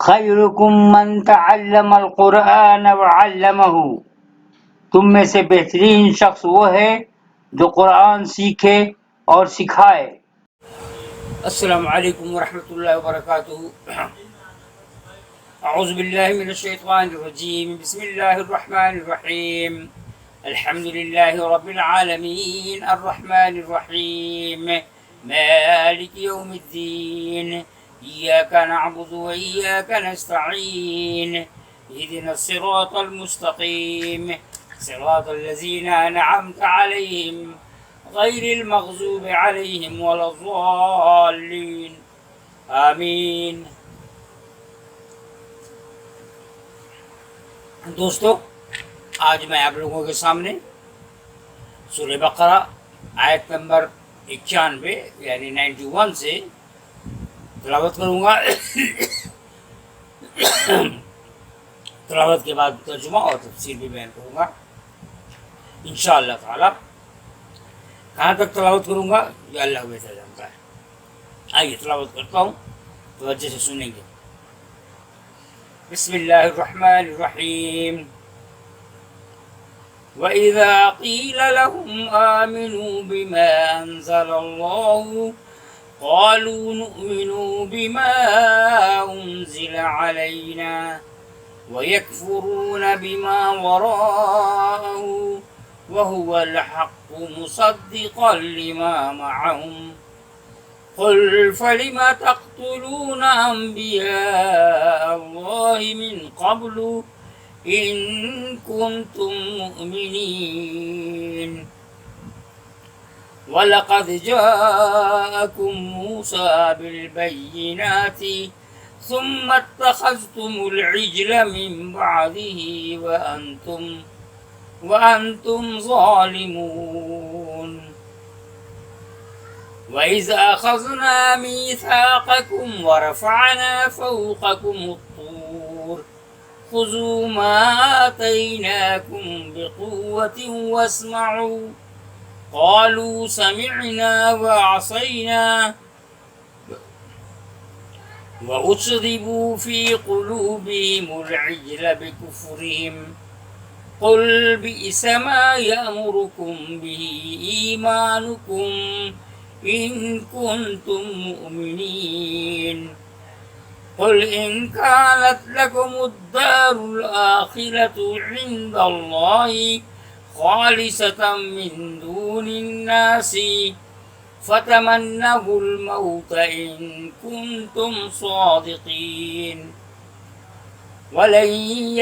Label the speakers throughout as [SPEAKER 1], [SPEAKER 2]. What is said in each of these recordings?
[SPEAKER 1] خیرکم من تعلم القرآن وعلمہ، تم میں سے بہترین شخص وہ ہے جو قرآن سیکھے اور سکھائے۔ السلام علیکم ورحمۃ اللہ وبرکاتہ۔ اعوذ باللہ من الشیطان الرجیم، بسم اللہ الرحمن الرحیم، الحمد للہ رب العالمین، الرحمن الرحیم، مالک یوم الدین، ایاک نعبد و ایاک نستعین، اہدنا الصراط المستقیم، صراط الذین انعمت علیہم غیر المغضوب علیہم ولا الضالین، آمین۔ دوستو، آج میں آپ لوگوں کے سامنے سورہ بقرہ آیت نمبر 91 یعنی 91 سے تلاوت کروں گا۔ تلاوت کے بعد ترجمہ اور تفسیر بھی بیان کروں گا انشاءاللہ تعالی۔ کہاں تک تلاوت کروں گا یہ اللہ بہتر جانتا ہے۔ آئیے تلاوت کرتا ہوں، توجہ سے سنیں گے۔ بسم اللہ الرحمن الرحیم۔ وَإِذَا قِيلَ لَهُمْ آمِنُوا بِمَا أَنزَلَ اللَّهُ قَالُوا نُؤْمِنُ بِمَا أُنزِلَ عَلَيْنَا وَيَكْفُرُونَ بِمَا وَرَاءَهُ وَهُوَ الْحَقُّ مُصَدِّقًا لِمَا مَعَهُمْ قل فلم تقتلون أنبياء الله من قبل إن كنتم مؤمنين ولقد جاءكم موسى بالبينات ثم اتخذتم العجل من بعده وأنتم ظالمون وَإِذْ أَخَذْنَا مِيثَاقَكُمْ وَرَفَعْنَا فَوْقَكُمُ الطُّورَ خُذُوا مَا آتَيْنَاكُمْ بِقُوَّةٍ وَاسْمَعُوا قَالُوا سَمِعْنَا وَعَصَيْنَا وَأُشْرِبُوا فِي قُلُوبِهِمُ الْعِجْلَ بِكُفْرِهِمْ قُلْ بِئْسَ مَا يَأْمُرُكُمْ بِهِ إِيمَانُكُمْ إن كنتم مؤمنين قل إن كانت لكم الدار الآخرة عند الله خالصة من دون الناس فتمنوا الموت إن كنتم صادقين ولن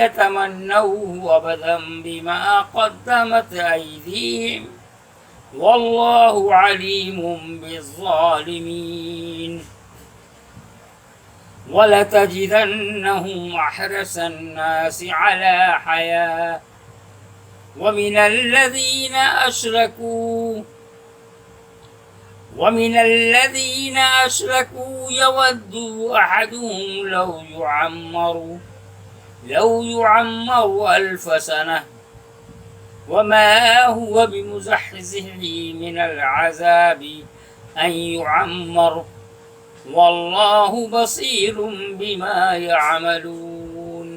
[SPEAKER 1] يتمنوه أبدا بما قدمت أيديهم واللہ علیم بالظالمین وَلَتَجِدَنَّهُمْ أَحْرَصَ النَّاسِ عَلَى حَيَاةٍ وَمِنَ الَّذِينَ أَشْرَكُوا يَوَدُّ أَحَدُهُمْ لَوْ يُعَمَّرُ أَلْفَ سَنَةٍ وما هو بمزحزحه من العذاب أن يعمر والله بصير بما يعملون۔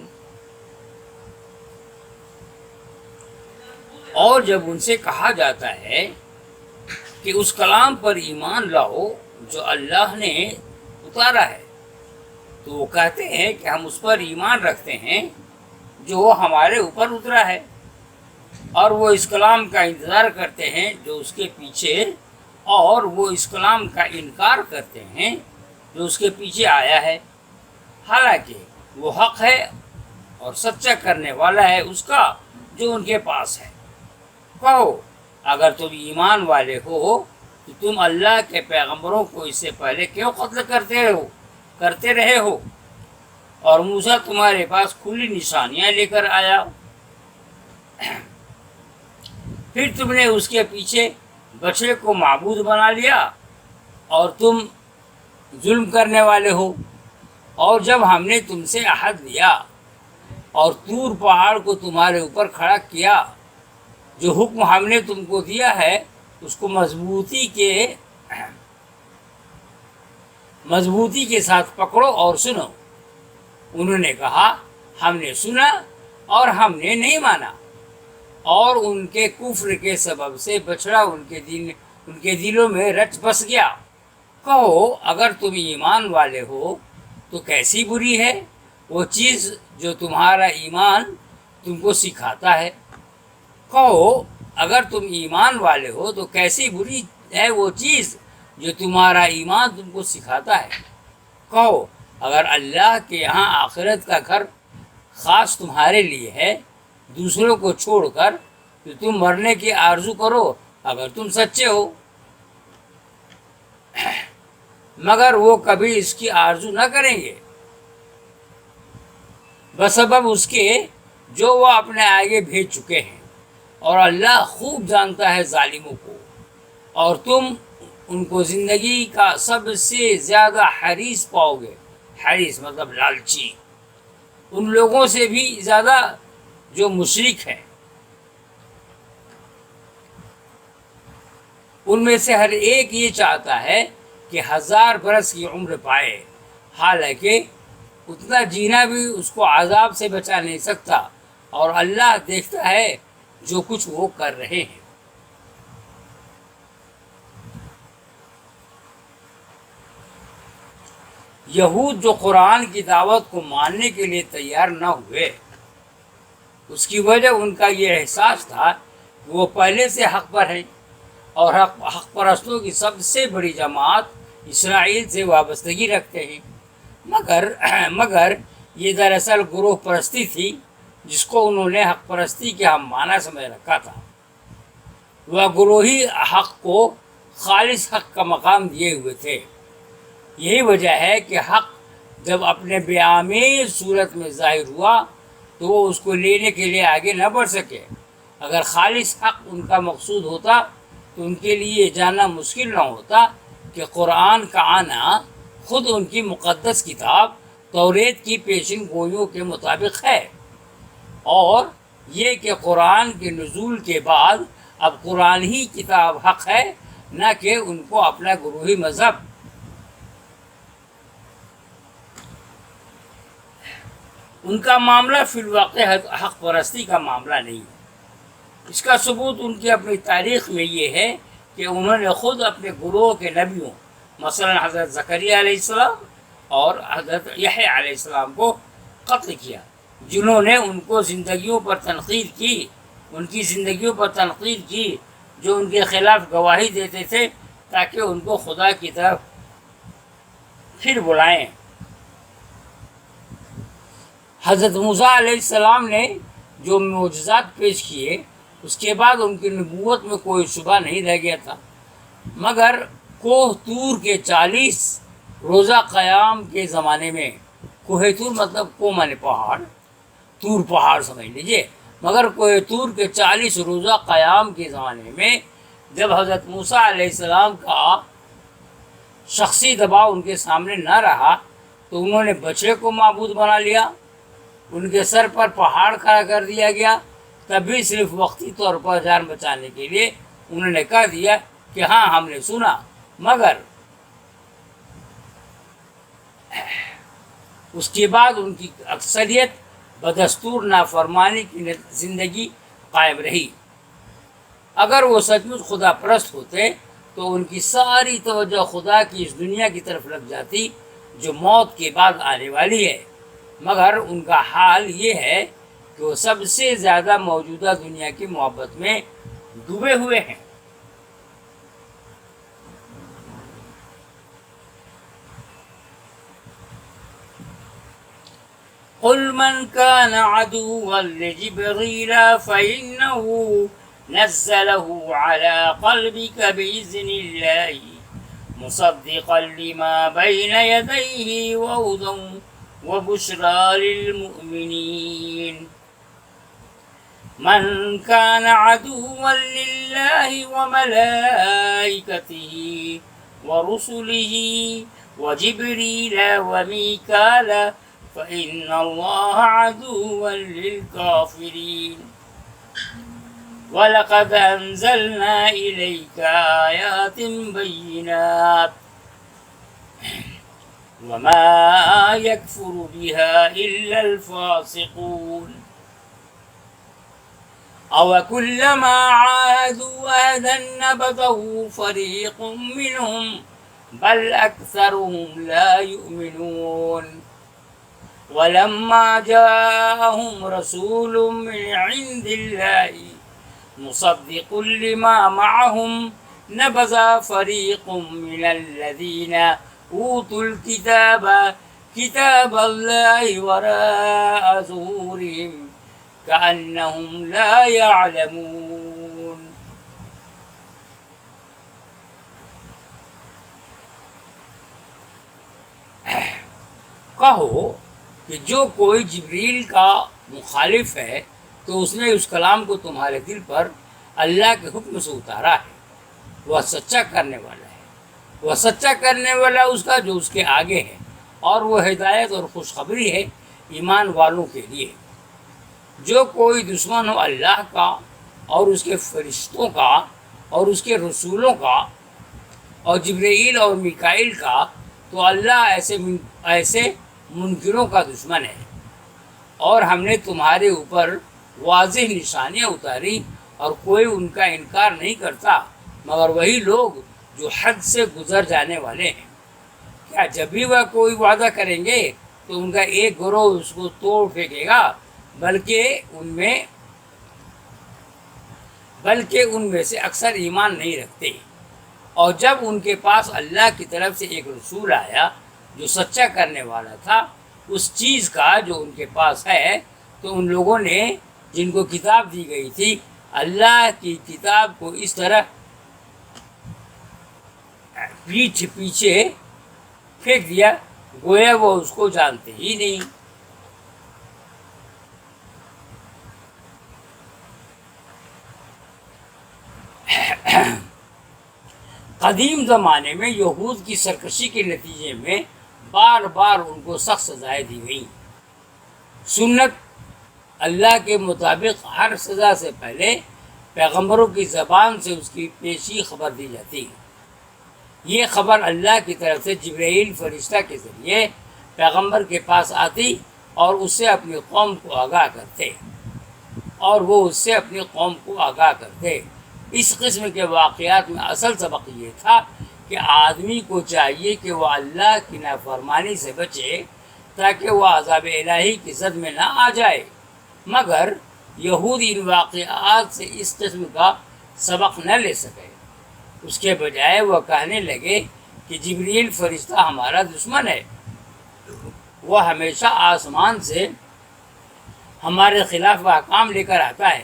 [SPEAKER 1] اور جب ان سے کہا جاتا ہے کہ اس کلام پر ایمان لاؤ جو اللہ نے اتارا ہے، تو وہ کہتے ہیں کہ ہم اس پر ایمان رکھتے ہیں جو ہمارے اوپر اترا ہے، اور وہ اس کلام کا انتظار کرتے ہیں جو اس کے پیچھے، اور وہ اس کلام کا انکار کرتے ہیں جو اس کے پیچھے آیا ہے، حالانکہ وہ حق ہے اور سچا کرنے والا ہے اس کا جو ان کے پاس ہے۔ کہو اگر تم ایمان والے ہو تو تم اللہ کے پیغمبروں کو اس سے پہلے کیوں قتل کرتے رہے ہو، اور موسیٰ تمہارے پاس کھلی نشانیاں لے کر آیا، پھر تم نے اس کے پیچھے بچڑے کو معبود بنا لیا اور تم ظلم کرنے والے ہو۔ اور جب ہم نے تم سے عہد لیا اور طور پہاڑ کو تمہارے اوپر کھڑا کیا، جو حکم ہم نے تم کو دیا ہے اس کو مضبوطی کے ساتھ پکڑو اور سنو، انہوں نے کہا ہم نے سنا اور ہم نے نہیں مانا، اور ان کے کفر کے سبب سے بچڑا ان کے دلوں میں رچ بس گیا۔ کہو اگر تم ایمان والے ہو تو کیسی بری ہے وہ چیز جو تمہارا ایمان تم کو سکھاتا ہے۔ کہو اگر تم ایمان والے ہو تو کیسی بری ہے وہ چیز جو تمہارا ایمان تم کو سکھاتا ہے۔ کہو اگر اللہ کے یہاں آخرت کا گھر خاص تمہارے لیے ہے دوسروں کو چھوڑ کر، تو تم مرنے کی آرزو کرو اگر تم سچے ہو، مگر وہ کبھی اس کی آرزو نہ کریں گے بسبب اس کے جو وہ اپنے آگے بھیج چکے ہیں، اور اللہ خوب جانتا ہے ظالموں کو۔ اور تم ان کو زندگی کا سب سے زیادہ حریص پاؤ گے، حریص مطلب لالچی، ان لوگوں سے بھی زیادہ جو مشرک ہیں۔ ان میں سے ہر ایک یہ چاہتا ہے کہ 1000 برس کی عمر پائے، حالانکہ اتنا جینا بھی اس کو عذاب سے بچا نہیں سکتا، اور اللہ دیکھتا ہے جو کچھ وہ کر رہے ہیں۔ یہود جو قرآن کی دعوت کو ماننے کے لیے تیار نہ ہوئے، اس کی وجہ ان کا یہ احساس تھا کہ وہ پہلے سے حق پر ہیں، اور حق پرستوں کی سب سے بڑی جماعت اسرائیل سے وابستگی رکھتے ہیں۔ مگر یہ دراصل گروہ پرستی تھی جس کو انہوں نے حق پرستی کے ہم معنی سمجھ رکھا تھا۔ وہ گروہی حق کو خالص حق کا مقام دیے ہوئے تھے۔ یہی وجہ ہے کہ حق جب اپنے بیامیر صورت میں ظاہر ہوا تو وہ اس کو لینے کے لیے آگے نہ بڑھ سکے۔ اگر خالص حق ان کا مقصود ہوتا تو ان کے لیے یہ جاننا مشکل نہ ہوتا کہ قرآن کا آنا خود ان کی مقدس کتاب توریت کی پیشن گوئیوں کے مطابق ہے، اور یہ کہ قرآن کے نزول کے بعد اب قرآن ہی کتاب حق ہے، نہ کہ ان کو اپنا گروہی مذہب۔ ان کا معاملہ فی الواقع حق پرستی کا معاملہ نہیں ہے۔ اس کا ثبوت ان کی اپنی تاریخ میں یہ ہے کہ انہوں نے خود اپنے گروہ کے نبیوں مثلا حضرت زکریا علیہ السلام اور حضرت یحییٰ علیہ السلام کو قتل کیا، جنہوں نے ان کی زندگیوں پر تنقید کی جو ان کے خلاف گواہی دیتے تھے تاکہ ان کو خدا کی طرف پھر بلائیں۔ حضرت موسیٰ علیہ السلام نے جو معجزات پیش کیے اس کے بعد ان کی نبوت میں کوئی شبہ نہیں رہ گیا تھا، مگر کوہ طور کے 40 روزہ قیام کے زمانے میں، کوہ طور مطلب کوہ مانے پہاڑ، طور پہاڑ سمجھ لیجئے، مگر کوہ طور کے 40 روزہ قیام کے زمانے میں جب حضرت موسیٰ علیہ السلام کا شخصی دباؤ ان کے سامنے نہ رہا تو انہوں نے بچڑے کو معبود بنا لیا، ان کے سر پر پہاڑ کھڑا کر دیا گیا، تب بھی صرف وقتی طور پر جان بچانے کے لیے انہوں نے کہہ دیا کہ ہاں ہم نے سنا، مگر اس کے بعد ان کی اکثریت بدستور نافرمانی کی زندگی قائم رہی۔ اگر وہ سچ مچ خدا پرست ہوتے تو ان کی ساری توجہ خدا کی اس دنیا کی طرف لگ جاتی جو موت کے بعد آنے والی ہے، مگر ان کا حال یہ ہے کہ وہ سب سے زیادہ موجودہ دنیا کی محبت میں ڈوبے ہوئے ہیں۔ قل من كان عدوا لجبريل فإنه نزله على قلبك بإذن الله مصدقا لما بين يديه وهدى وبشرى للمؤمنين من كان عدوا لله وملائكته ورسله وجبريل وميكال فإن الله عدو للكافرين وَلَقَدْ أَنزَلْنَا إِلَيْكَ آيَاتٍ بَيِّنَاتٍ وما يكفر بها إلا الفاسقون أوكلما عاهدوا عهدا نبذه فريق منهم بل أكثرهم لا يؤمنون ولما جاءهم رسول من عند الله مصدق لما معهم نبذ فريق من الذين أوتوا الكتاب كتاب الله وراء ظهورهم كأنهم لا يعلمون. کہو کہ جو کوئی جبریل کا مخالف ہے تو اس نے اس کلام کو تمہارے دل پر اللہ کے حکم سے اتارا ہے. وہ سچا کرنے والا ہے. وہ سچا کرنے والا اس کا جو اس کے آگے ہے، اور وہ ہدایت اور خوشخبری ہے ایمان والوں کے لیے. جو کوئی دشمن ہو اللہ کا اور اس کے فرشتوں کا اور اس کے رسولوں کا اور جبرائیل اور میکائیل کا، تو اللہ ایسے منکروں کا دشمن ہے. اور ہم نے تمہارے اوپر واضح نشانیاں اتاری اور کوئی ان کا انکار نہیں کرتا مگر وہی لوگ جو حد سے گزر جانے والے ہیں. کیا جب بھی وہ کوئی وعدہ کریں گے تو ان کا ایک گروہ اس کو توڑ پھینکے گا، بلکہ ان میں سے اکثر ایمان نہیں رکھتے. اور جب ان کے پاس اللہ کی طرف سے ایک رسول آیا جو سچا کرنے والا تھا اس چیز کا جو ان کے پاس ہے، تو ان لوگوں نے جن کو کتاب دی گئی تھی اللہ کی کتاب کو اس طرح پیٹھ پیچھے پھینک دیا گویا وہ اس کو جانتے ہی نہیں. قدیم زمانے میں یہود کی سرکشی کے نتیجے میں بار بار ان کو سخت سزائیں دی گئیں. سنت اللہ کے مطابق ہر سزا سے پہلے پیغمبروں کی زبان سے اس کی پیشی خبر دی جاتی. یہ خبر اللہ کی طرف سے جبرائیل فرشتہ کے ذریعے پیغمبر کے پاس آتی اور اس سے اپنی قوم کو آگاہ کرتے اور وہ اس سے اپنی قوم کو آگاہ کرتے. اس قسم کے واقعات میں اصل سبق یہ تھا کہ آدمی کو چاہیے کہ وہ اللہ کی نافرمانی سے بچے تاکہ وہ عذاب الہی کی زد میں نہ آ جائے. مگر یہود ان واقعات سے اس قسم کا سبق نہ لے سکے. اس کے بجائے وہ کہنے لگے کہ جبریل فرشتہ ہمارا دشمن ہے. وہ ہمیشہ آسمان سے ہمارے خلاف احکام لے کر آتا ہے.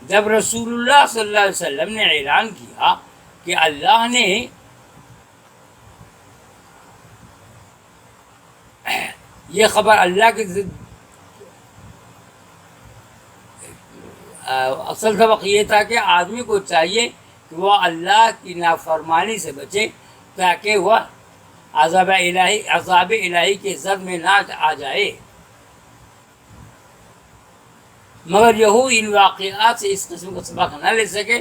[SPEAKER 1] جب رسول اللہ صلی اللہ علیہ وسلم نے اعلان کیا کہ اللہ نے یہ خبر اللہ کی اصل سبق یہ تھا کہ آدمی کو چاہیے کہ وہ اللہ کی نافرمانی سے بچے تاکہ وہ عذاب الہی کے زد میں نہ آ جائے. مگر یہود ان واقعات سے اس قسم کا سبق نہ لے سکے.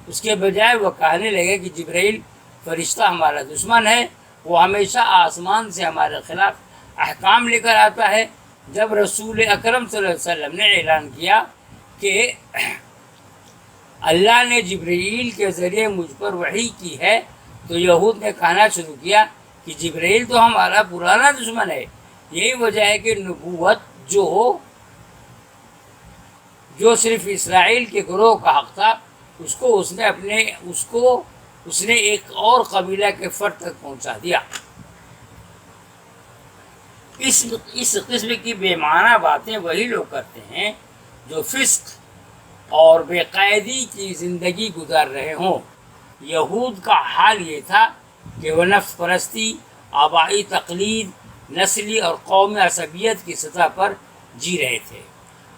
[SPEAKER 1] اس کے بجائے وہ کہنے لگے کہ جبرائیل فرشتہ ہمارا دشمن ہے. وہ ہمیشہ آسمان سے ہمارے خلاف احکام لے کر آتا ہے. جب رسول اکرم صلی اللہ علیہ وسلم نے اعلان کیا کہ اللہ نے جبرائیل کے ذریعے مجھ پر وحی کی ہے تو یہود نے کہنا شروع کیا کہ جبرائیل تو ہمارا پرانا دشمن ہے. یہی وجہ ہے کہ نبوت جو صرف اسرائیل کے گروہ کا حق تھا اس نے ایک اور قبیلہ کے فرد تک پہنچا دیا. اس قسم کی بے معنی باتیں وہی لوگ کرتے ہیں جو فسق اور بے قاعدگی کی زندگی گزار رہے ہوں. یہود کا حال یہ تھا کہ وہ نفس پرستی، آبائی تقلید، نسلی اور قومی عصبیت کی سطح پر جی رہے تھے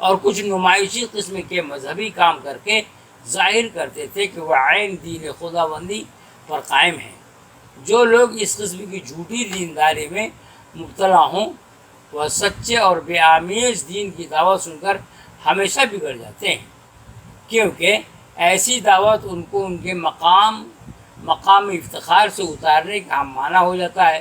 [SPEAKER 1] اور کچھ نمائشی قسم کے مذہبی کام کر کے ظاہر کرتے تھے کہ وہ عین دین خداوندی پر قائم ہیں. جو لوگ اس قسم کی جھوٹی دینداری میں مبتلا ہوں وہ سچے اور بے آمیز دین کی دعوت سن کر ہمیشہ بگڑ جاتے ہیں، کیونکہ ایسی دعوت ان کو ان کے مقام افتخار سے اتارنے کا معنی ہو جاتا ہے.